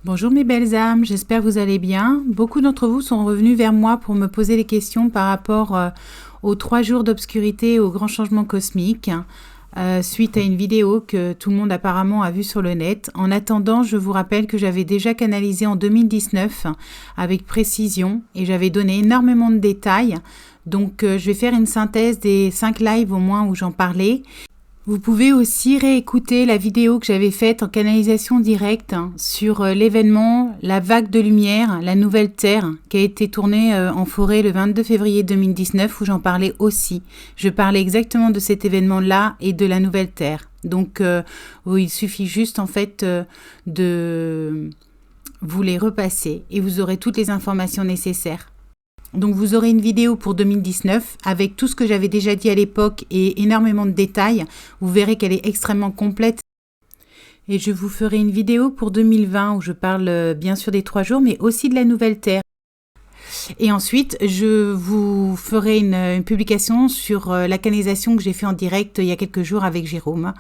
Bonjour mes belles âmes, j'espère que vous allez bien. Beaucoup d'entre vous sont revenus vers moi pour me poser des questions par rapport aux 3 jours d'obscurité et au grand changement cosmique, suite à une vidéo que tout le monde apparemment a vue sur le net. En attendant, je vous rappelle que j'avais déjà canalisé en 2019 avec précision et j'avais donné énormément de détails. Donc je vais faire une synthèse des 5 lives au moins où j'en parlais. Vous pouvez aussi réécouter la vidéo que j'avais faite en canalisation directe sur l'événement La Vague de Lumière, la Nouvelle Terre, qui a été tournée en forêt le 22 février 2019 où j'en parlais aussi. Je parlais exactement de cet événement-là et de la Nouvelle Terre. Donc il suffit juste en fait de vous les repasser et vous aurez toutes les informations nécessaires. Donc vous aurez une vidéo pour 2019 avec tout ce que j'avais déjà dit à l'époque et énormément de détails. Vous verrez qu'elle est extrêmement complète. Et je vous ferai une vidéo pour 2020 où je parle bien sûr des 3 jours mais aussi de la Nouvelle Terre. Et ensuite, je vous ferai une publication sur la canalisation que j'ai fait en direct il y a quelques jours avec Jérôme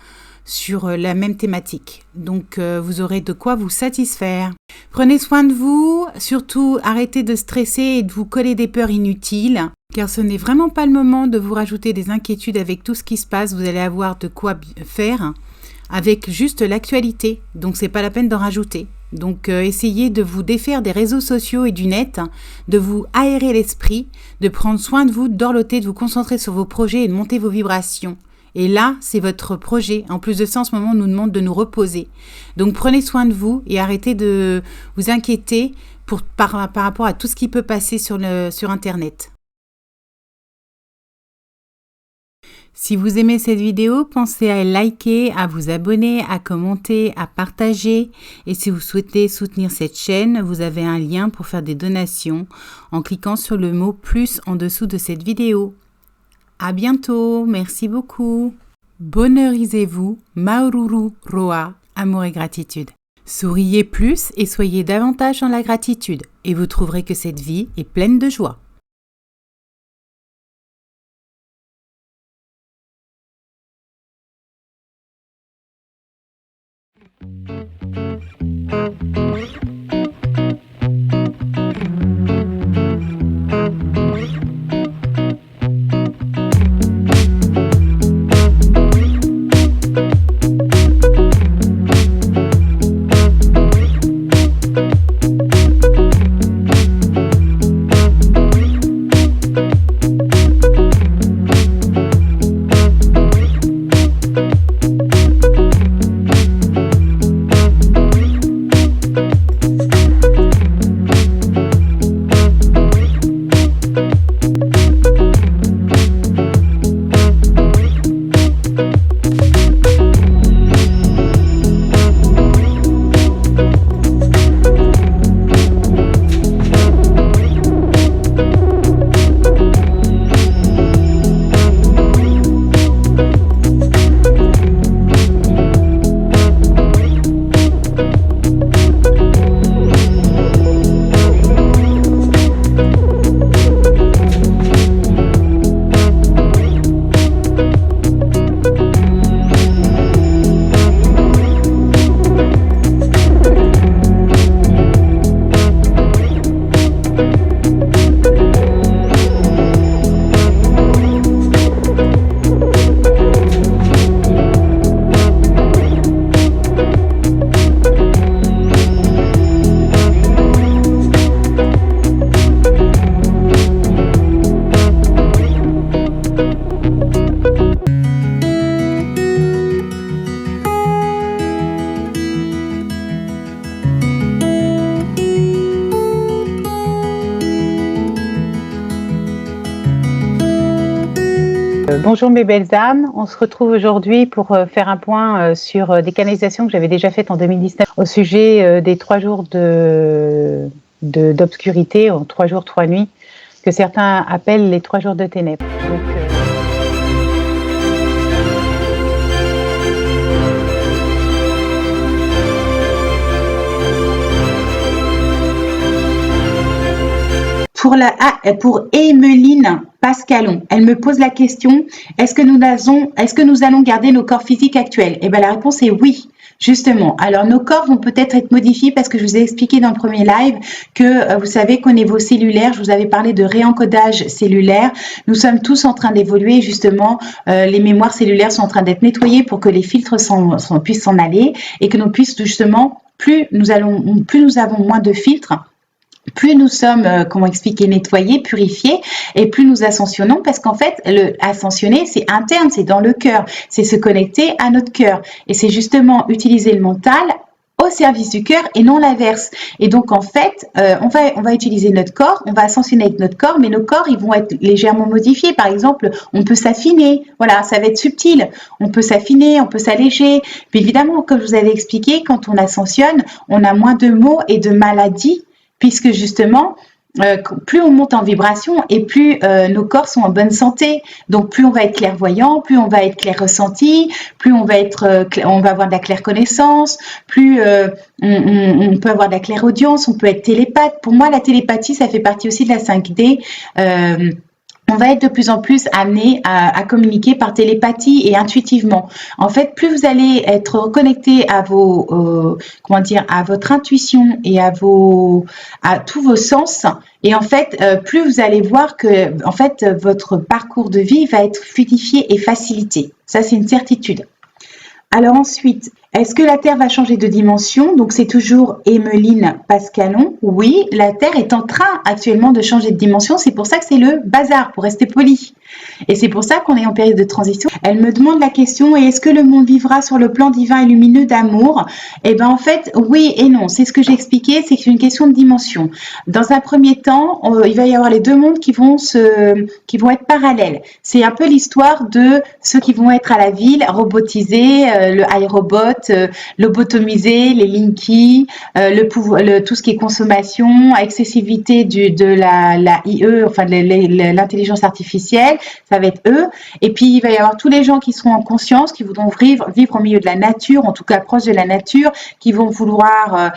sur la même thématique. Donc, vous aurez de quoi vous satisfaire. Prenez soin de vous, surtout arrêtez de stresser et de vous coller des peurs inutiles, car ce n'est vraiment pas le moment de vous rajouter des inquiétudes avec tout ce qui se passe. Vous allez avoir de quoi faire avec juste l'actualité, donc c'est pas la peine d'en rajouter. Donc essayez de vous défaire des réseaux sociaux et du net, de vous aérer l'esprit, de prendre soin de vous, d'orloter, de vous concentrer sur vos projets et de monter vos vibrations. Et là, c'est votre projet. En plus de ça, en ce moment, on nous demande de nous reposer. Donc, prenez soin de vous et arrêtez de vous inquiéter par rapport à tout ce qui peut passer sur Internet. Si vous aimez cette vidéo, pensez à liker, à vous abonner, à commenter, à partager. Et si vous souhaitez soutenir cette chaîne, vous avez un lien pour faire des donations en cliquant sur le mot « plus » en dessous de cette vidéo. À bientôt, merci beaucoup. Bonheurisez-vous, Maururu Roa, amour et gratitude. Souriez plus et soyez davantage dans la gratitude et vous trouverez que cette vie est pleine de joie. Bonjour mes belles âmes, on se retrouve aujourd'hui pour faire un point sur des canalisations que j'avais déjà faites en 2019 au sujet des 3 jours d'obscurité, 3 jours, 3 nuits, que certains appellent les 3 jours de ténèbres. Donc, Pour Emeline Pascalon, elle me pose la question, est-ce que nous allons garder nos corps physiques actuels? Eh bien, la réponse est oui. Justement, alors nos corps vont peut-être être modifiés parce que je vous ai expliqué dans le premier live que vous savez qu'au niveau cellulaire, je vous avais parlé de réencodage cellulaire. Nous sommes tous en train d'évoluer justement, les mémoires cellulaires sont en train d'être nettoyées pour que les filtres puissent s'en aller et que nous puissions justement, plus nous avons moins de filtres, plus nous sommes, nettoyés, purifiés, et plus nous ascensionnons, parce qu'en fait, ascensionner, c'est interne, c'est dans le cœur, c'est se connecter à notre cœur, et c'est justement utiliser le mental au service du cœur et non l'inverse. Et donc, en fait, on va utiliser notre corps, on va ascensionner avec notre corps, mais nos corps, ils vont être légèrement modifiés. Par exemple, on peut s'affiner. Voilà, ça va être subtil. On peut s'affiner, on peut s'alléger. Puis évidemment, comme je vous avais expliqué, quand on ascensionne, on a moins de maux et de maladies, puisque justement, plus on monte en vibration et plus nos corps sont en bonne santé. Donc plus on va être clairvoyant, plus on va être clair ressenti, plus on va avoir de la claire connaissance, plus on peut avoir de la claire audience, on peut être télépathe. Pour moi, la télépathie, ça fait partie aussi de la 5D. On va être de plus en plus amené à communiquer par télépathie et intuitivement. En fait, plus vous allez être reconnecté à à votre intuition et à tous vos sens, et en fait, plus vous allez voir que, en fait, votre parcours de vie va être fluidifié et facilité. Ça, c'est une certitude. Alors ensuite, est-ce que la Terre va changer de dimension? Donc c'est toujours Emmeline Pascalon. Oui, la Terre est en train actuellement de changer de dimension. C'est pour ça que c'est le bazar, pour rester poli. Et c'est pour ça qu'on est en période de transition. Elle me demande la question, est-ce que le monde vivra sur le plan divin et lumineux d'amour? Eh bien en fait, oui et non. C'est ce que j'ai expliqué, c'est que c'est une question de dimension. Dans un premier temps, il va y avoir les deux mondes qui vont être parallèles. C'est un peu l'histoire de ceux qui vont être à la ville, robotisés, le iRobot, lobotomisé, les Linky, tout ce qui est consommation, excessivité de la IE, enfin de l'intelligence artificielle, ça va être eux. Et puis il va y avoir tous les gens qui seront en conscience, qui voudront vivre au milieu de la nature, en tout cas proche de la nature, qui vont vouloir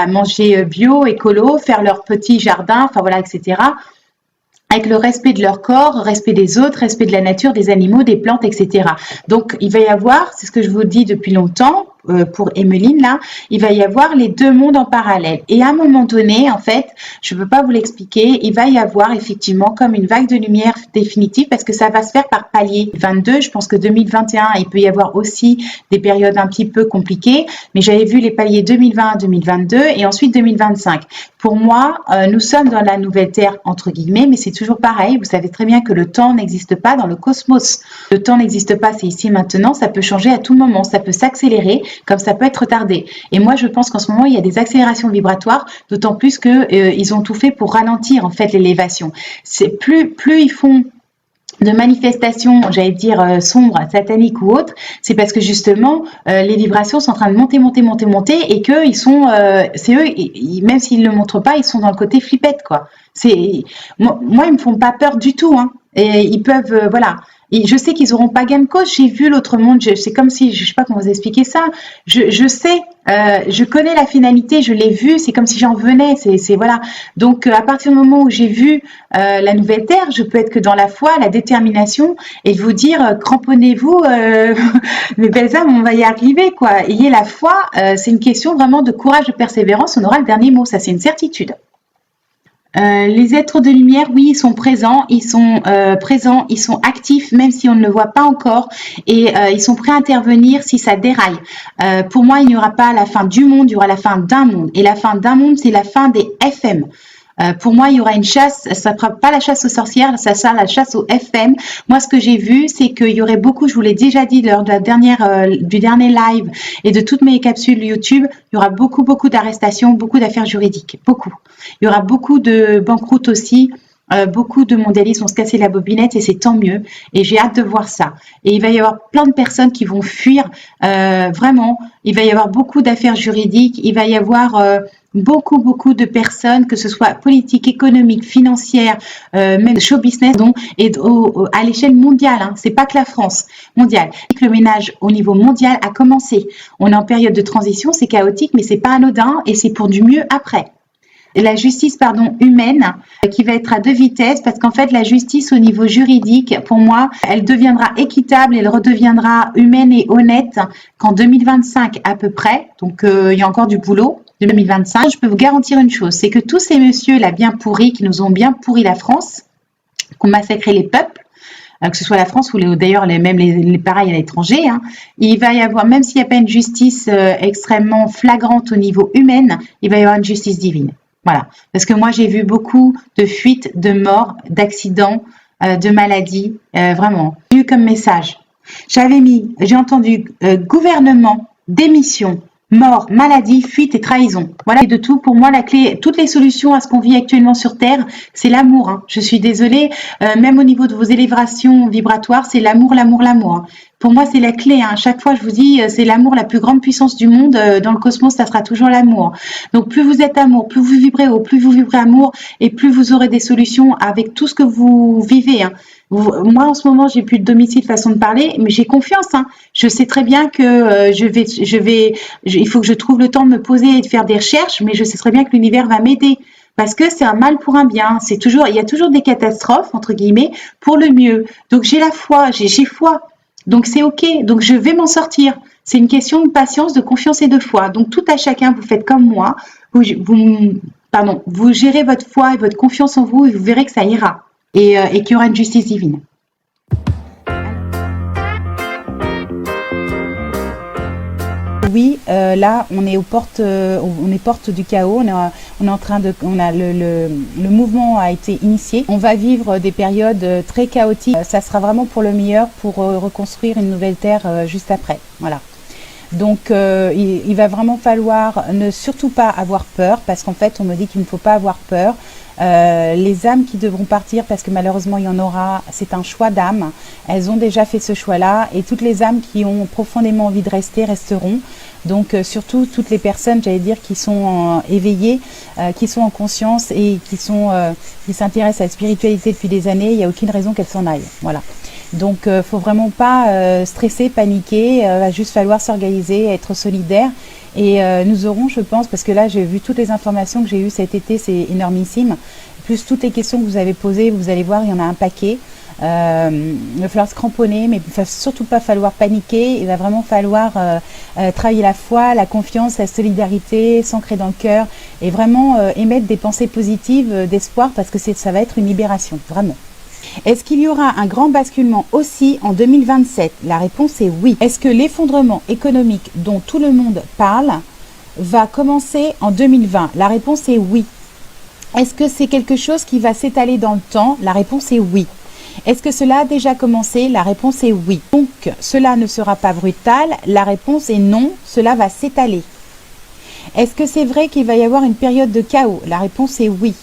manger bio, écolo, faire leur petit jardin, enfin voilà, etc. Avec le respect de leur corps, respect des autres, respect de la nature, des animaux, des plantes, etc. Donc, il va y avoir, c'est ce que je vous dis depuis longtemps, pour Emmeline, là, il va y avoir les deux mondes en parallèle. Et à un moment donné, en fait, je ne peux pas vous l'expliquer, il va y avoir effectivement comme une vague de lumière définitive parce que ça va se faire par palier. 22, je pense que 2021, il peut y avoir aussi des périodes un petit peu compliquées, mais j'avais vu les paliers 2020 à 2022 et ensuite 2025. Pour moi, nous sommes dans la nouvelle Terre, entre guillemets, mais c'est toujours pareil. Vous savez très bien que le temps n'existe pas dans le cosmos. Le temps n'existe pas, c'est ici et maintenant. Ça peut changer à tout moment. Ça peut s'accélérer, comme ça peut être retardé. Et moi, je pense qu'en ce moment, il y a des accélérations vibratoires, d'autant plus qu'ils ont tout fait pour ralentir, en fait, l'élévation. C'est plus ils font de manifestations, j'allais dire sombres, sataniques ou autres, c'est parce que justement les vibrations sont en train de monter et que c'est eux, même s'ils ne le montrent pas, ils sont dans le côté flippette quoi. Moi ils me font pas peur du tout, hein. Et ils peuvent voilà. Et je sais qu'ils n'auront pas gain de cause. J'ai vu l'autre monde. C'est comme si, je ne sais pas comment vous expliquer ça. Je sais, je connais la finalité. Je l'ai vu. C'est comme si j'en venais. C'est voilà. Donc à partir du moment où j'ai vu la nouvelle Terre, je peux être que dans la foi, la détermination et vous dire cramponnez-vous, mes belles âmes, on va y arriver quoi. Ayez la foi. C'est une question vraiment de courage, de persévérance. On aura le dernier mot. Ça c'est une certitude. Les êtres de lumière, oui, ils sont présents, ils sont actifs, même si on ne le voit pas encore, et ils sont prêts à intervenir si ça déraille. Pour moi, il n'y aura pas la fin du monde, il y aura la fin d'un monde. Et la fin d'un monde, c'est la fin des FM. Pour moi, il y aura une chasse, ça ne sera pas la chasse aux sorcières, ça sera la chasse aux FM. Moi, ce que j'ai vu, c'est qu'il y aurait beaucoup, je vous l'ai déjà dit lors de du dernier live et de toutes mes capsules YouTube, il y aura beaucoup d'arrestations, beaucoup d'affaires juridiques, beaucoup. Il y aura beaucoup de banqueroutes aussi. Beaucoup de mondialistes vont se casser la bobinette et c'est tant mieux. Et j'ai hâte de voir ça. Et il va y avoir plein de personnes qui vont fuir. Vraiment, il va y avoir beaucoup d'affaires juridiques. Il va y avoir beaucoup de personnes, que ce soit politique, économique, financière, même show business, à l'échelle mondiale. Hein. C'est pas que la France, mondiale. Le ménage au niveau mondial a commencé. On est en période de transition, c'est chaotique, mais c'est pas anodin et c'est pour du mieux après. la justice humaine qui va être à deux vitesses, parce qu'en fait la justice au niveau juridique, pour moi, elle deviendra équitable, elle redeviendra humaine et honnête qu'en 2025 à peu près. Donc il y a encore du boulot. 2025, je peux vous garantir une chose, c'est que tous ces messieurs là bien pourris, qui nous ont bien pourri la France, qui ont massacré les peuples, que ce soit la France ou d'ailleurs même les pareils à l'étranger, hein, il va y avoir, même s'il n'y a pas une justice extrêmement flagrante au niveau humain, il va y avoir une justice divine. Voilà, parce que moi j'ai vu beaucoup de fuites, de morts, d'accidents, de maladies, vraiment. J'ai eu comme message. J'ai entendu gouvernement, démission, mort, maladie, fuite et trahison. Voilà, et de tout. Pour moi, la clé, toutes les solutions à ce qu'on vit actuellement sur Terre, c'est l'amour. Hein. Je suis désolée, même au niveau de vos élévations vibratoires, c'est l'amour, l'amour, l'amour. Hein. Pour moi, c'est la clé. Hein. Chaque fois, je vous dis, c'est l'amour, la plus grande puissance du monde. Dans le cosmos, ça sera toujours l'amour. Donc, plus vous êtes amour, plus vous vibrez haut, plus vous vibrez amour, et plus vous aurez des solutions avec tout ce que vous vivez. Hein. Moi, en ce moment, j'ai plus de domicile, façon de parler, mais j'ai confiance. Hein. Je sais très bien que il faut que je trouve le temps de me poser et de faire des recherches, mais je sais très bien que l'univers va m'aider. Parce que c'est un mal pour un bien. Il y a toujours des catastrophes, entre guillemets, pour le mieux. Donc, j'ai la foi, j'ai foi. Donc, c'est OK. Donc, je vais m'en sortir. C'est une question de patience, de confiance et de foi. Donc, tout à chacun, vous faites comme moi. Vous gérez votre foi et votre confiance en vous et vous verrez que ça ira. Et qu'il y aura une justice divine. Oui, là, on est porte du chaos. On est en train de, le mouvement a été initié. On va vivre des périodes très chaotiques. Ça sera vraiment pour le meilleur, pour reconstruire une nouvelle terre juste après. Voilà. Donc, il va vraiment falloir ne surtout pas avoir peur, parce qu'en fait, on me dit qu'il ne faut pas avoir peur. Les âmes qui devront partir, parce que malheureusement il y en aura, c'est un choix d'âmes, elles ont déjà fait ce choix-là, et toutes les âmes qui ont profondément envie de rester, resteront. Donc surtout toutes les personnes, j'allais dire, qui sont éveillées, qui sont en conscience et qui s'intéressent à la spiritualité depuis des années, il n'y a aucune raison qu'elles s'en aillent. Voilà. Donc faut vraiment pas stresser, paniquer, va juste falloir s'organiser, être solidaire. Et nous aurons, je pense, parce que là j'ai vu toutes les informations que j'ai eues cet été, c'est énormissime, plus toutes les questions que vous avez posées, vous allez voir, il y en a un paquet. Il va falloir se cramponner, mais il ne va surtout pas falloir paniquer, il va vraiment falloir travailler la foi, la confiance, la solidarité, s'ancrer dans le cœur, et vraiment émettre des pensées positives d'espoir, parce que ça va être une libération, vraiment. Est-ce qu'il y aura un grand basculement aussi en 2027? La réponse est oui. Est-ce que l'effondrement économique dont tout le monde parle va commencer en 2020? La réponse est oui. Est-ce que c'est quelque chose qui va s'étaler dans le temps? La réponse est oui. Est-ce que cela a déjà commencé? La réponse est oui. Donc, cela ne sera pas brutal? La réponse est non, cela va s'étaler. Est-ce que c'est vrai qu'il va y avoir une période de chaos? La réponse est oui.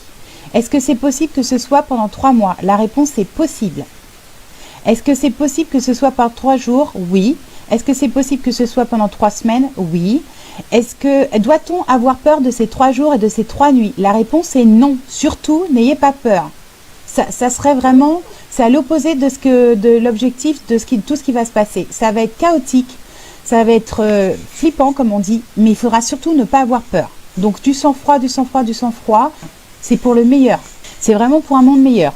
Est-ce que c'est possible que ce soit pendant 3 mois? La réponse est possible. Est-ce que c'est possible que ce soit par 3 jours? Oui. Est-ce que c'est possible que ce soit pendant 3 semaines? Oui. Doit-on avoir peur de ces 3 jours et de ces 3 nuits? La réponse est non. Surtout, n'ayez pas peur. Ça serait vraiment, c'est à l'opposé de l'objectif de tout ce qui va se passer. Ça va être chaotique, ça va être flippant comme on dit, mais il faudra surtout ne pas avoir peur. Donc du sang-froid, du sang-froid, du sang-froid. C'est pour le meilleur. C'est vraiment pour un monde meilleur.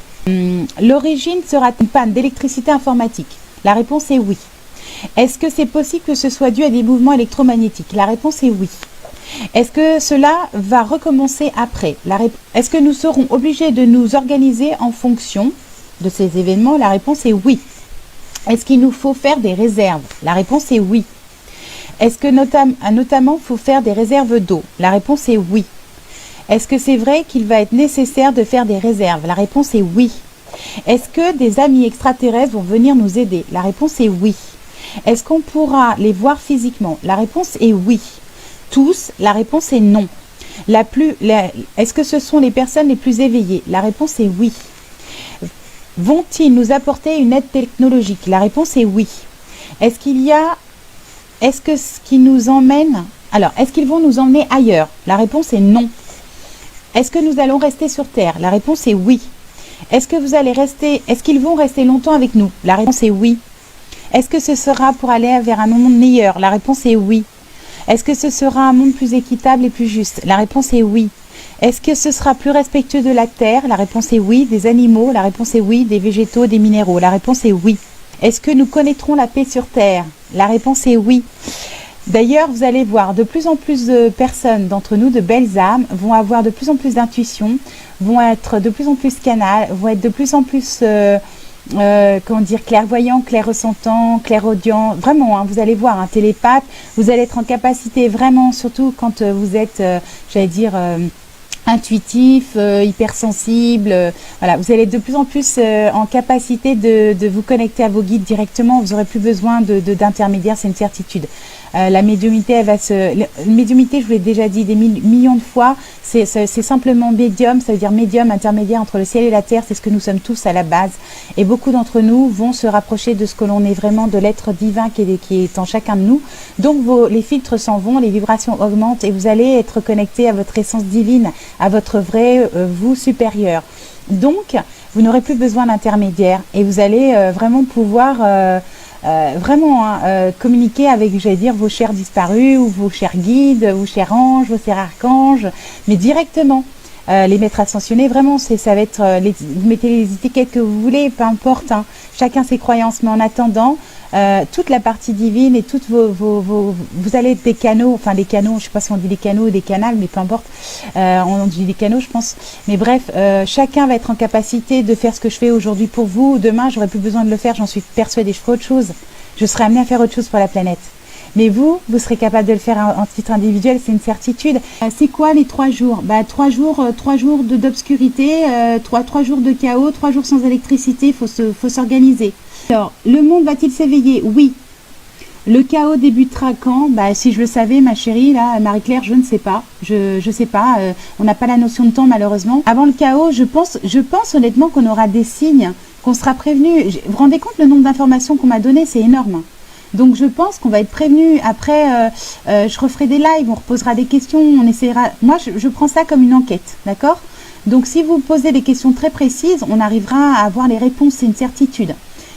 L'origine sera une panne d'électricité informatique? La réponse est oui. Est-ce que c'est possible que ce soit dû à des mouvements électromagnétiques? La réponse est oui. Est-ce que cela va recommencer après? Est-ce que nous serons obligés de nous organiser en fonction de ces événements? La réponse est oui. Est-ce qu'il nous faut faire des réserves? La réponse est oui. Est-ce que notamment il faut faire des réserves d'eau? La réponse est oui. Est-ce que c'est vrai qu'il va être nécessaire de faire des réserves? La réponse est oui. Est-ce que des amis extraterrestres vont venir nous aider? La réponse est oui. Est-ce qu'on pourra les voir physiquement? La réponse est oui. Tous? La réponse est non. Est-ce que ce sont les personnes les plus éveillées? La réponse est oui. Vont-ils nous apporter une aide technologique? La réponse est oui. Est-ce qu'ils vont nous emmener ailleurs? La réponse est non. Est-ce que nous allons rester sur Terre? La réponse est oui. Est-ce qu'ils vont rester longtemps avec nous? La réponse est oui. Est-ce que ce sera pour aller vers un monde meilleur? La réponse est oui. Est-ce que ce sera un monde plus équitable et plus juste? La réponse est oui. Est-ce que ce sera plus respectueux de la terre? La réponse est oui. Des animaux? La réponse est oui. Des végétaux, des minéraux? La réponse est oui. Est-ce que nous connaîtrons la paix sur terre? La réponse est oui. D'ailleurs, vous allez voir, de plus en plus de personnes d'entre nous, de belles âmes, vont avoir de plus en plus d'intuition, vont être de plus en plus canal, vont être de plus en plus comment dire, clairvoyant, clair-ressentant, clairaudient, vraiment, hein, vous allez voir, un télépathe, vous allez être en capacité vraiment, surtout quand vous êtes, j'allais dire, intuitif, hypersensible, voilà, vous allez être de plus en plus en capacité de vous connecter à vos guides directement, vous n'aurez plus besoin d'intermédiaires, c'est une certitude. La médiumnité, médiumité, je vous l'ai déjà dit des millions de fois, c'est simplement médium, ça veut dire médium intermédiaire entre le ciel et la terre, c'est ce que nous sommes tous à la base. Et beaucoup d'entre nous vont se rapprocher de ce que l'on est vraiment, de l'être divin qui est en chacun de nous. Donc les filtres s'en vont, les vibrations augmentent et vous allez être connecté à votre essence divine, à votre vrai vous supérieur. Donc, vous n'aurez plus besoin d'intermédiaire et vous allez vraiment pouvoir communiquer avec, j'allais dire, vos chers disparus ou vos chers guides, vos chers anges, vos chers archanges, mais directement. Les maîtres ascensionnés, vraiment, ça va être, vous mettez les étiquettes que vous voulez, peu importe, hein, chacun ses croyances, mais en attendant, toute la partie divine et toutes vous allez être des canaux, enfin des canaux, je ne sais pas si on dit des canaux ou des canals, mais peu importe, on dit des canaux, je pense, mais bref, chacun va être en capacité de faire ce que je fais aujourd'hui pour vous. Demain, j'aurai plus besoin de le faire, j'en suis persuadée, je ferai autre chose, je serai amenée à faire autre chose pour la planète. Mais vous serez capable de le faire en titre individuel, c'est une certitude. C'est quoi les 3 jours? 3 jours d'obscurité, 3 jours de chaos, 3 jours sans électricité, faut s'organiser. Alors, le monde va-t-il s'éveiller? Oui. Le chaos débutera quand? Si je le savais, ma chérie, là, Marie-Claire, je ne sais pas. Je sais pas. On n'a pas la notion de temps, malheureusement. Avant le chaos, je pense honnêtement qu'on aura des signes, qu'on sera prévenu. Vous vous rendez compte le nombre d'informations qu'on m'a donné? C'est énorme. Donc je pense qu'on va être prévenu. Après, je referai des lives, on reposera des questions, on essaiera. Moi, je prends ça comme une enquête, d'accord? Donc si vous posez des questions très précises, on arrivera à avoir les réponses, c'est une certitude.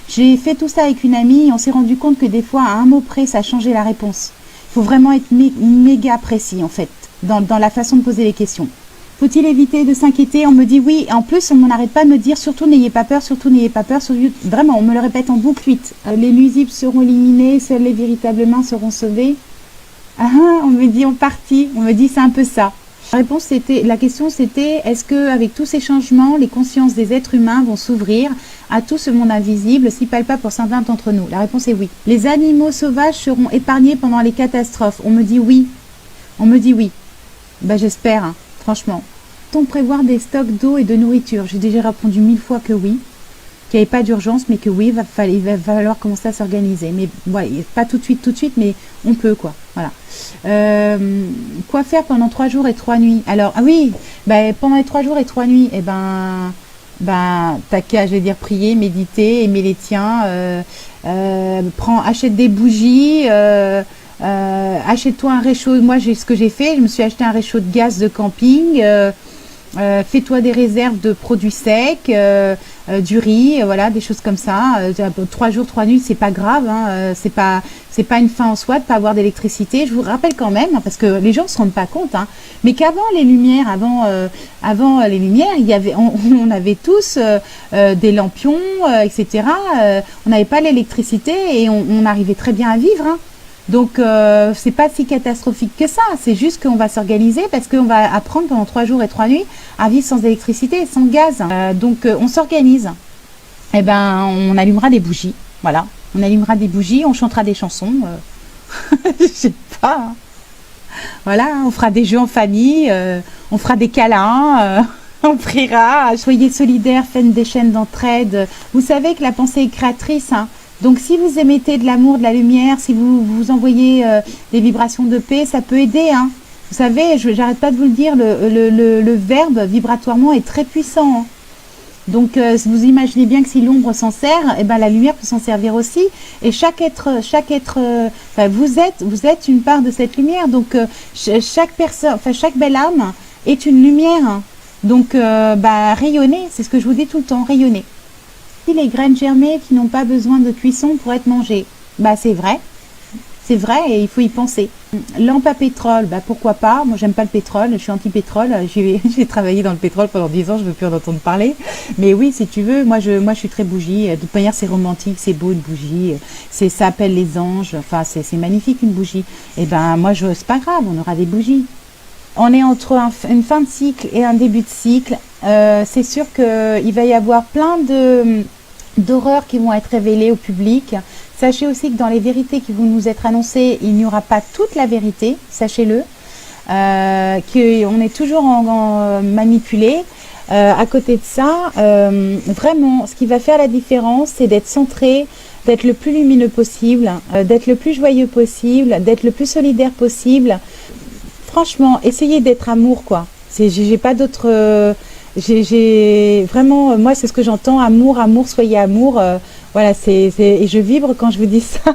J'ai fait tout ça avec une amie et on s'est rendu compte que des fois, à un mot près, ça changeait la réponse. Il faut vraiment être méga précis, en fait, dans la façon de poser les questions. Faut-il éviter de s'inquiéter? On me dit oui. En plus, on n'arrête pas de me dire surtout n'ayez pas peur, surtout n'ayez pas peur. Vraiment, on me le répète en boucle 8. Les nuisibles seront éliminés, seuls les véritables humains seront sauvés. On me dit on partit. On me dit c'est un peu ça. La question c'était est-ce que avec tous ces changements, les consciences des êtres humains vont s'ouvrir à tout ce monde invisible, si palpable pour certains d'entre nous? La réponse est oui. Les animaux sauvages seront épargnés pendant les catastrophes. On me dit oui. On me dit oui. J'espère. Hein. Franchement, peut-on prévoir des stocks d'eau et de nourriture? J'ai déjà répondu 1000 fois que oui, qu'il n'y avait pas d'urgence, mais que oui, il va falloir commencer à s'organiser. Mais ouais, pas tout de suite, mais on peut quoi. Voilà. Quoi faire pendant 3 jours et 3 nuits? Alors, pendant les 3 jours et 3 nuits, t'as qu'à, je vais dire, prier, méditer, aimer les tiens, achète des bougies, achète-toi un réchaud. Moi, ce que j'ai fait, je me suis acheté un réchaud de gaz de camping. Fais-toi des réserves de produits secs, du riz, voilà, des choses comme ça. 3 jours, 3 nuits, c'est pas grave. Hein, c'est pas une fin en soi de pas avoir d'électricité. Je vous rappelle quand même, hein, parce que les gens se rendent pas compte, hein, mais qu'avant les lumières, on avait tous des lampions, etc. On n'avait pas l'électricité et on arrivait très bien à vivre. Hein. Donc, c'est pas si catastrophique que ça. C'est juste qu'on va s'organiser parce qu'on va apprendre pendant 3 jours et 3 nuits à vivre sans électricité et sans gaz. Donc, on s'organise. On allumera des bougies. Voilà. On allumera des bougies, on chantera des chansons. Je sais pas. Hein. Voilà. On fera des jeux en famille. On fera des câlins. On priera. Soyez solidaires, faites des chaînes d'entraide. Vous savez que la pensée est créatrice. Hein. Donc, si vous émettez de l'amour, de la lumière, si vous envoyez des vibrations de paix, ça peut aider. Hein. Vous savez, j'arrête pas de vous le dire, le verbe vibratoirement est très puissant. Hein. Donc, vous imaginez bien que si l'ombre s'en sert, la lumière peut s'en servir aussi. Et chaque être, vous êtes une part de cette lumière. Donc, chaque personne, chaque belle âme est une lumière. Hein. Donc, rayonnez, c'est ce que je vous dis tout le temps, rayonnez. Les graines germées qui n'ont pas besoin de cuisson pour être mangées. C'est vrai. c'est vrai et il faut y penser. Lampe à pétrole, bah pourquoi pas. Moi, j'aime pas le pétrole, je suis anti-pétrole. J'ai travaillé dans le pétrole pendant 10 ans, je veux plus en entendre parler. Mais oui, si tu veux, moi je suis très bougie. De toute manière, c'est romantique, c'est beau une bougie. Ça appelle les anges. Enfin, c'est magnifique une bougie. Et ben, moi, c'est pas grave, on aura des bougies. On est entre une fin de cycle et un début de cycle. C'est sûr qu'il va y avoir plein d'horreurs qui vont être révélées au public. Sachez aussi que dans les vérités qui vont nous être annoncées, il n'y aura pas toute la vérité, sachez-le. Qu'on est toujours manipulé. À côté de ça, vraiment, ce qui va faire la différence, c'est d'être centré, d'être le plus lumineux possible, d'être le plus joyeux possible, d'être le plus solidaire possible. Franchement, essayez d'être amour, quoi. J'ai pas d'autre... j'ai vraiment, moi, c'est ce que j'entends, amour, amour, soyez amour. Voilà, et je vibre quand je vous dis ça.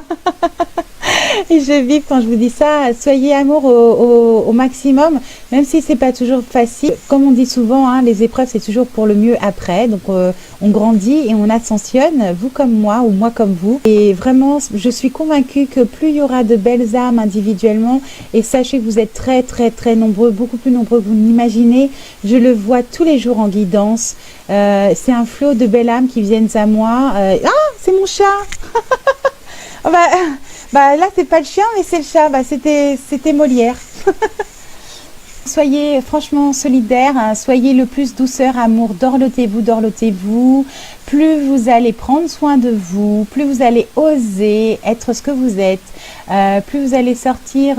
Et je vibre quand je vous dis ça. Soyez amour au maximum, même si c'est pas toujours facile. Comme on dit souvent, hein, les épreuves, c'est toujours pour le mieux après. Donc, on grandit et on ascensionne, vous comme moi ou moi comme vous. Et vraiment, je suis convaincue que plus il y aura de belles âmes individuellement, et sachez que vous êtes très, très, très nombreux, beaucoup plus nombreux que vous n'imaginez. Je le vois tous les jours en guidance. C'est un flot de belles âmes qui viennent à moi. Ah, c'est mon chat. Bah là c'est pas le chien mais c'est le chat, c'était Molière. Soyez franchement solidaires, hein, soyez le plus douceur, amour, dorlotez-vous. Plus vous allez prendre soin de vous, plus vous allez oser être ce que vous êtes, plus vous allez sortir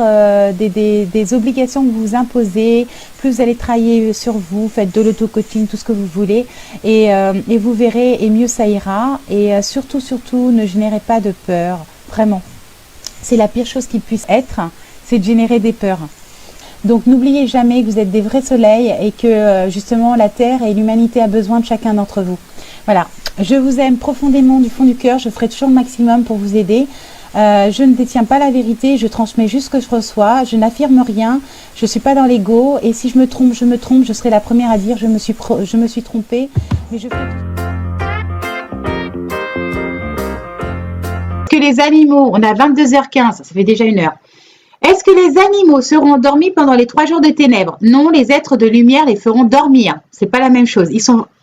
des obligations que vous vous imposez, plus vous allez travailler sur vous, faites de l'auto-coaching, tout ce que vous voulez, et vous verrez, et mieux ça ira. Et surtout, ne générez pas de peur, vraiment. C'est la pire chose qui puisse être, c'est de générer des peurs. Donc n'oubliez jamais que vous êtes des vrais soleils et que justement la Terre et l'humanité a besoin de chacun d'entre vous. Voilà, je vous aime profondément du fond du cœur, je ferai toujours le maximum pour vous aider. Je ne détiens pas la vérité, je transmets juste ce que je reçois, je n'affirme rien, je ne suis pas dans l'ego et si je me trompe, je serai la première à dire je me suis trompée. Mais je ferai... Que les animaux, on a 22h15, ça fait déjà 1 heure. Est-ce que les animaux seront endormis pendant les 3 jours de ténèbres? Non, les êtres de lumière les feront dormir. C'est pas la même chose.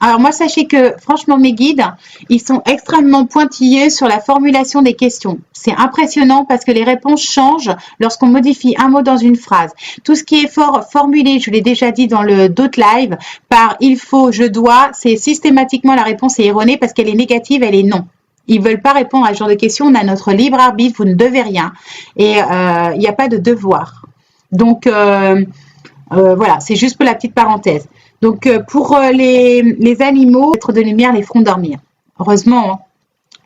Alors moi, sachez que franchement, mes guides, ils sont extrêmement pointilleux sur la formulation des questions. C'est impressionnant parce que les réponses changent lorsqu'on modifie un mot dans une phrase. Tout ce qui est formulé, je l'ai déjà dit dans d'autres lives, par il faut, je dois, c'est systématiquement la réponse est erronée parce qu'elle est négative, elle est non. Ils ne veulent pas répondre à ce genre de questions. On a notre libre arbitre, vous ne devez rien. Et il n'y a pas de devoir. Donc, voilà, c'est juste pour la petite parenthèse. Donc, pour les animaux, les êtres de lumière les feront dormir. Heureusement, hein.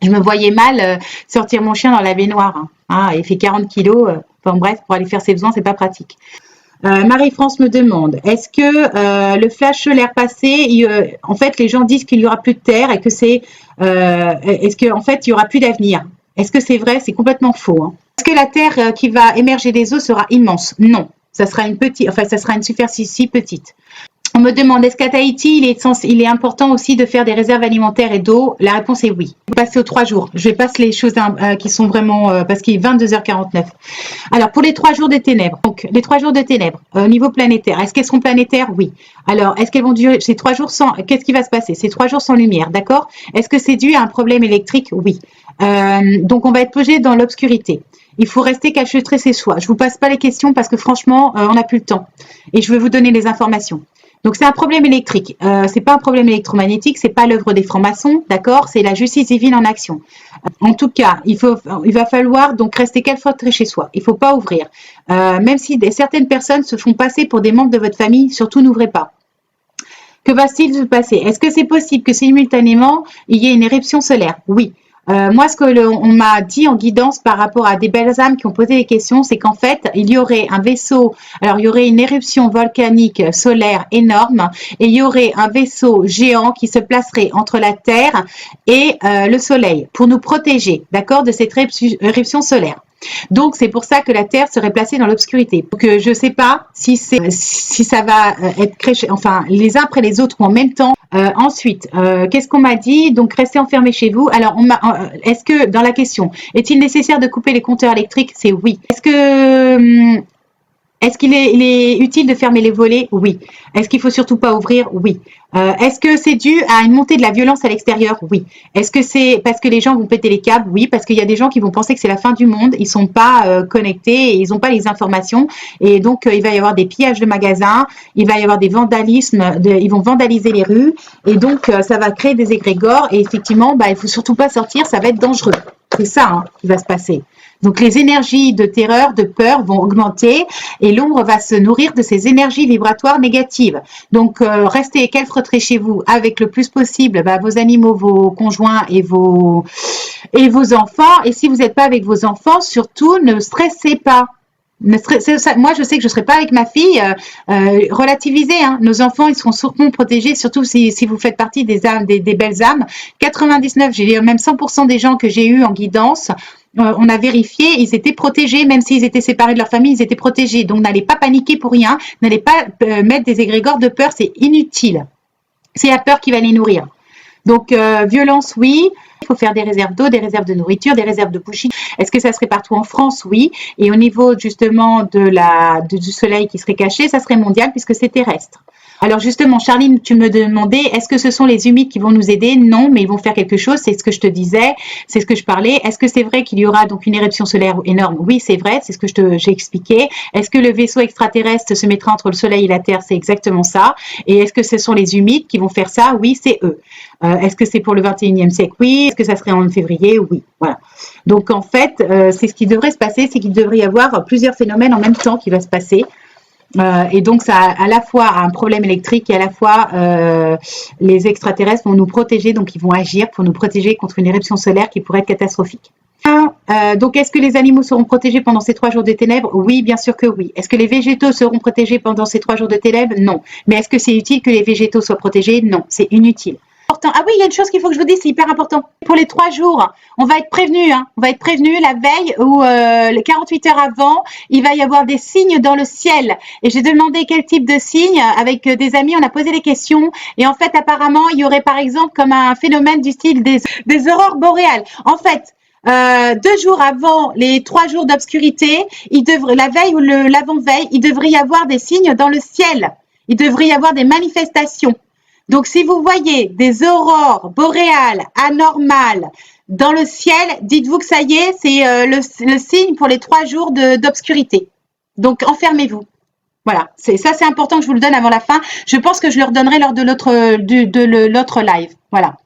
Je me voyais mal sortir mon chien dans la baignoire. Hein. Ah, il fait 40 kilos. Enfin bref, pour aller faire ses besoins, c'est pas pratique. Marie-France me demande, est-ce que le flash solaire passé, en fait, les gens disent qu'il n'y aura plus de terre et que est-ce qu'en fait, il n'y aura plus d'avenir? Est-ce que c'est vrai? C'est complètement faux. Hein. Est-ce que la terre qui va émerger des eaux sera immense? Non, ça sera ça sera une superficie petite. On me demande, est-ce qu'à Tahiti, il est important aussi de faire des réserves alimentaires et d'eau? La réponse est oui. On va passer aux 3 jours. Je vais passer les choses qui sont vraiment... parce qu'il est 22h49. Alors, pour les 3 jours de ténèbres. Donc, les 3 jours de ténèbres, au niveau planétaire. Est-ce qu'elles seront planétaires? Oui. Alors, est-ce qu'elles vont durer ces 3 jours sans... Qu'est-ce qui va se passer? Ces 3 jours sans lumière, d'accord? Est-ce que c'est dû à un problème électrique? Oui. Donc, on va être plongé dans l'obscurité. Il faut rester cachetré chez soi. Je vous passe pas les questions parce que franchement, on n'a plus le temps. Et je vais vous donner les informations. Donc, c'est un problème électrique. C'est pas un problème électromagnétique, c'est pas l'œuvre des francs-maçons, d'accord? C'est la justice divine en action. En tout cas, il va falloir donc rester cachetré chez soi. Il faut pas ouvrir. Même si certaines personnes se font passer pour des membres de votre famille, surtout n'ouvrez pas. Que va-t-il se passer? Est-ce que c'est possible que simultanément, il y ait une éruption solaire? Oui. Moi, ce que on m'a dit en guidance par rapport à des belles âmes qui ont posé des questions, c'est qu'en fait, il y aurait un vaisseau, alors il y aurait une éruption volcanique solaire énorme et il y aurait un vaisseau géant qui se placerait entre la Terre et le Soleil pour nous protéger, d'accord, de cette éruption solaire. Donc, c'est pour ça que la Terre serait placée dans l'obscurité. Donc, je ne sais pas si ça va être créé, enfin, les uns après les autres ou en même temps. Ensuite, qu'est-ce qu'on m'a dit? Donc, restez enfermés chez vous. Alors, est-ce que, dans la question, est-il nécessaire de couper les compteurs électriques? C'est oui. Est-ce qu'il est utile de fermer les volets? Oui. Est-ce qu'il faut surtout pas ouvrir? Oui. Est-ce que c'est dû à une montée de la violence à l'extérieur? Oui. Est-ce que c'est parce que les gens vont péter les câbles? Oui. Parce qu'il y a des gens qui vont penser que c'est la fin du monde. Ils sont pas connectés et ils n'ont pas les informations. Et donc, il va y avoir des pillages de magasins. Il va y avoir des vandalismes. Ils vont vandaliser les rues. Et donc, ça va créer des égrégores. Et effectivement, il faut surtout pas sortir. Ça va être dangereux. C'est ça qui va se passer. Donc, les énergies de terreur, de peur vont augmenter et l'ombre va se nourrir de ces énergies vibratoires négatives. Donc, restez calfreutrés chez vous avec le plus possible vos animaux, vos conjoints et vos enfants. Et si vous n'êtes pas avec vos enfants, surtout, ne stressez pas. Moi, je sais que je ne serai pas avec ma fille. Relativisez. Nos enfants, ils seront surtout protégés, surtout si vous faites partie des âmes, des belles âmes. 99, j'ai même 100% des gens que j'ai eus en guidance. On a vérifié, ils étaient protégés, même s'ils étaient séparés de leur famille, ils étaient protégés. Donc, n'allez pas paniquer pour rien, n'allez pas mettre des égrégores de peur, c'est inutile. C'est la peur qui va les nourrir. Donc, violence, oui. Il faut faire des réserves d'eau, des réserves de nourriture, des réserves de bougies. Est-ce que ça serait partout en France? Oui. Et au niveau justement du soleil qui serait caché, ça serait mondial puisque c'est terrestre. Alors justement, Charline, tu me demandais, est-ce que ce sont les humides qui vont nous aider? Non, mais ils vont faire quelque chose, c'est ce que je te disais, c'est ce que je parlais. Est-ce que c'est vrai qu'il y aura donc une éruption solaire énorme? Oui, c'est vrai, c'est ce que j'ai expliqué. Est-ce que le vaisseau extraterrestre se mettra entre le soleil et la Terre? C'est exactement ça. Et est-ce que ce sont les humides qui vont faire ça? Oui, c'est eux. Est-ce que c'est pour le 21e siècle? Oui. Est-ce que ça serait en février? Oui. Voilà. Donc en fait, c'est ce qui devrait se passer, c'est qu'il devrait y avoir plusieurs phénomènes en même temps qui va se passer. Et donc, ça a à la fois un problème électrique et à la fois les extraterrestres vont nous protéger, donc ils vont agir pour nous protéger contre une éruption solaire qui pourrait être catastrophique. Donc, est-ce que les animaux seront protégés pendant ces 3 jours de ténèbres? Oui, bien sûr que oui. Est-ce que les végétaux seront protégés pendant ces 3 jours de ténèbres? Non. Mais est-ce que c'est utile que les végétaux soient protégés? Non, c'est inutile. Ah oui, il y a une chose qu'il faut que je vous dise, c'est hyper important. Pour les 3 jours, on va être prévenu. On va être prévenu la veille ou les 48 heures avant, il va y avoir des signes dans le ciel. Et j'ai demandé quel type de signes avec des amis. On a posé des questions. Et en fait, apparemment, il y aurait par exemple comme un phénomène du style des aurores boréales. En fait, 2 jours avant les 3 jours d'obscurité, la veille ou l'avant-veille, il devrait y avoir des signes dans le ciel. Il devrait y avoir des manifestations. Donc, si vous voyez des aurores boréales anormales dans le ciel, dites-vous que ça y est, c'est le signe pour les 3 jours d'obscurité. Donc, enfermez-vous. Voilà, c'est important que je vous le donne avant la fin. Je pense que je le redonnerai lors de l'autre live. Voilà.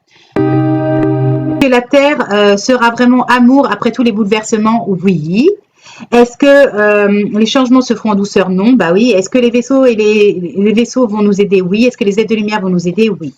Que la Terre sera vraiment amour après tous les bouleversements? Oui. Est-ce que les changements se feront en douceur? Non. Bah oui. Est-ce que les vaisseaux et les vaisseaux vont nous aider? Oui. Est-ce que les êtres de lumière vont nous aider? Oui.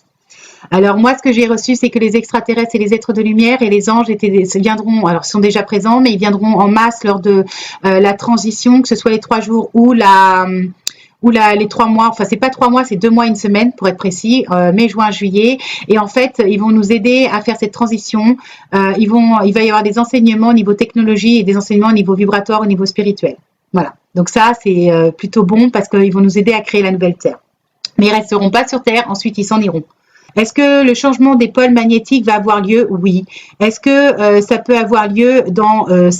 Alors moi, ce que j'ai reçu, c'est que les extraterrestres et les êtres de lumière et les anges viendront, alors ils sont déjà présents, mais ils viendront en masse lors de la transition, que ce soit les 3 jours ou les 3 mois, enfin c'est pas 3 mois, c'est 2 mois, 1 semaine pour être précis, mai, juin, juillet. Et en fait, ils vont nous aider à faire cette transition. Il va y avoir des enseignements au niveau technologie et des enseignements au niveau vibratoire, au niveau spirituel. Voilà. Donc ça, c'est plutôt bon parce qu'ils vont nous aider à créer la nouvelle Terre. Mais ils resteront pas sur Terre, ensuite ils s'en iront. Est-ce que le changement des pôles magnétiques va avoir lieu? Oui. Est-ce que ça peut avoir lieu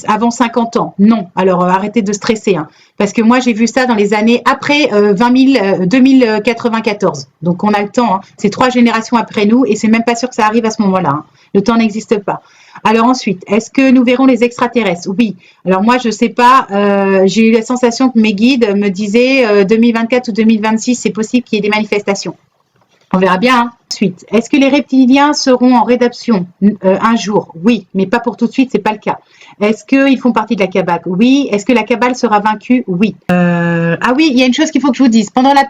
avant 50 ans? Non. Alors, arrêtez de stresser. Parce que moi, j'ai vu ça dans les années après 2094. Donc, on a le temps. C'est 3 générations après nous et c'est même pas sûr que ça arrive à ce moment-là. Le temps n'existe pas. Alors ensuite, est-ce que nous verrons les extraterrestres? Oui. Alors moi, je sais pas. J'ai eu la sensation que mes guides me disaient 2024 ou 2026, c'est possible qu'il y ait des manifestations. On verra bien. Ensuite, est-ce que les reptiliens seront en rédemption un jour? Oui, mais pas pour tout de suite, c'est pas le cas. Est-ce qu'ils font partie de la Kabbale? Oui. Est-ce que la Kabbale sera vaincue? Oui. Ah oui, il y a une chose qu'il faut que je vous dise. Pendant la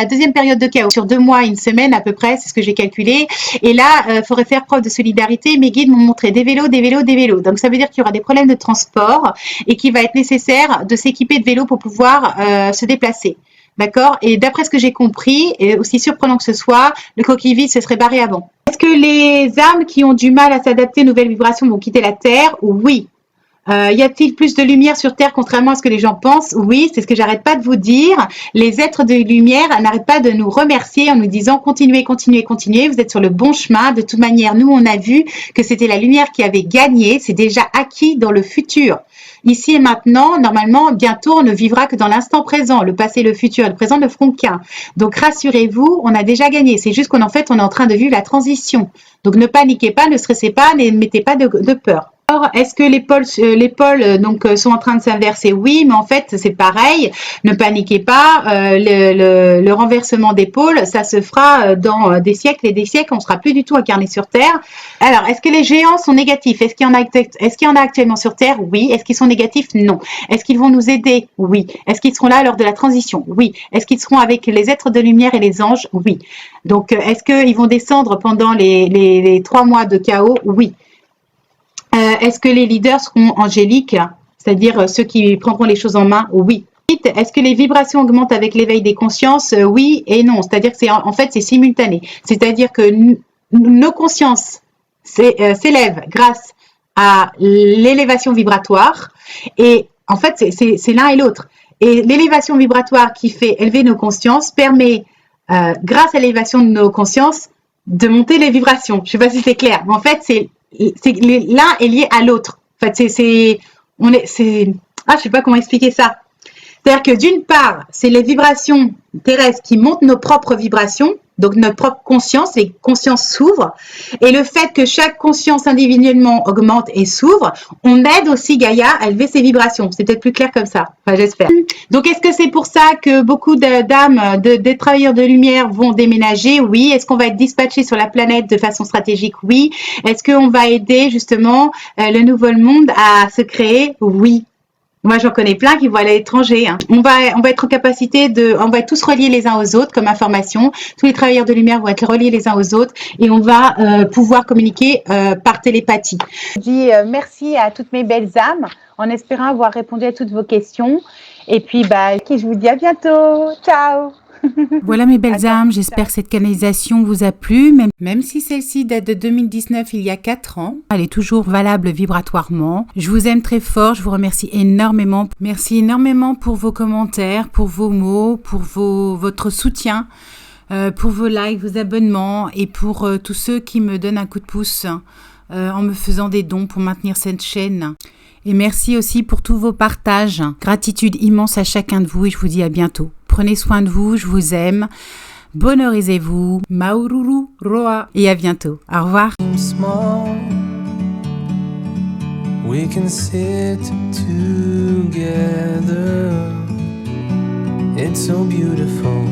deuxième période de chaos, sur 2 mois, 1 semaine à peu près, c'est ce que j'ai calculé. Et là, il faudrait faire preuve de solidarité. Mes guides m'ont montré des vélos. Donc ça veut dire qu'il y aura des problèmes de transport et qu'il va être nécessaire de s'équiper de vélos pour pouvoir se déplacer. D'accord? Et d'après ce que j'ai compris, et aussi surprenant que ce soit, le coquille vide se serait barré avant. Est-ce que les âmes qui ont du mal à s'adapter aux nouvelles vibrations vont quitter la Terre? Oui. Y a-t-il plus de lumière sur Terre contrairement à ce que les gens pensent? Oui, c'est ce que j'arrête pas de vous dire. Les êtres de lumière n'arrêtent pas de nous remercier en nous disant continuez, continuez, continuez, vous êtes sur le bon chemin. De toute manière, nous, on a vu que c'était la lumière qui avait gagné, c'est déjà acquis dans le futur. Ici et maintenant, normalement, bientôt, on ne vivra que dans l'instant présent. Le passé, le futur et le présent ne feront qu'un. Donc, rassurez-vous, on a déjà gagné. C'est juste qu'en fait, on est en train de vivre la transition. Donc, ne paniquez pas, ne stressez pas, ne mettez pas de peur. Alors, est-ce que les pôles sont en train de s'inverser? Oui, mais en fait, c'est pareil. Ne paniquez pas. Le renversement des pôles, ça se fera dans des siècles et des siècles. On ne sera plus du tout incarné sur Terre. Alors, est-ce que les géants sont négatifs? Est-ce qu'il y en a actuellement sur Terre? Oui. Est-ce qu'ils sont négatifs? Non. Est-ce qu'ils vont nous aider? Oui. Est-ce qu'ils seront là lors de la transition? Oui. Est-ce qu'ils seront avec les êtres de lumière et les anges? Oui. Donc, est-ce qu'ils vont descendre pendant les 3 mois de chaos? Oui. Est-ce que les leaders seront angéliques, c'est-à-dire ceux qui prendront les choses en main? Oui. Est-ce que les vibrations augmentent avec l'éveil des consciences? Oui et non. C'est-à-dire que en fait, c'est simultané. C'est-à-dire que nos consciences s'élèvent grâce à l'élévation vibratoire. Et en fait, c'est l'un et l'autre. Et l'élévation vibratoire qui fait élever nos consciences permet, grâce à l'élévation de nos consciences, de monter les vibrations. Je ne sais pas si c'est clair. Mais en fait, l'un est lié à l'autre. En fait, je sais pas comment expliquer ça. C'est-à-dire que d'une part, c'est les vibrations terrestres qui montent nos propres vibrations, donc notre propre conscience, les consciences s'ouvrent. Et le fait que chaque conscience individuellement augmente et s'ouvre, on aide aussi Gaïa à élever ses vibrations. C'est peut-être plus clair comme ça, enfin, j'espère. Donc, est-ce que c'est pour ça que beaucoup d'âmes, des travailleurs de lumière vont déménager? Oui. Est-ce qu'on va être dispatché sur la planète de façon stratégique? Oui. Est-ce qu'on va aider justement le nouveau monde à se créer? Oui. Moi, j'en connais plein qui vont aller à l'étranger. Hein. On va être en capacité on va être tous reliés les uns aux autres comme information. Tous les travailleurs de lumière vont être reliés les uns aux autres et on va pouvoir communiquer par télépathie. Je dis merci à toutes mes belles âmes en espérant avoir répondu à toutes vos questions. Et puis, je vous dis à bientôt. Ciao. Voilà mes belles âmes, j'espère que cette canalisation vous a plu, même si celle-ci date de 2019, il y a 4 ans. Elle est toujours valable vibratoirement. Je vous aime très fort, je vous remercie énormément. Merci énormément pour vos commentaires, pour vos mots, pour votre soutien, pour vos likes, vos abonnements et pour tous ceux qui me donnent un coup de pouce en me faisant des dons pour maintenir cette chaîne. Et merci aussi pour tous vos partages. Gratitude immense à chacun de vous et je vous dis à bientôt. Prenez soin de vous, je vous aime. Bonheurisez-vous. Maururu Roa. Et à bientôt. Au revoir. We can sit together. It's so beautiful.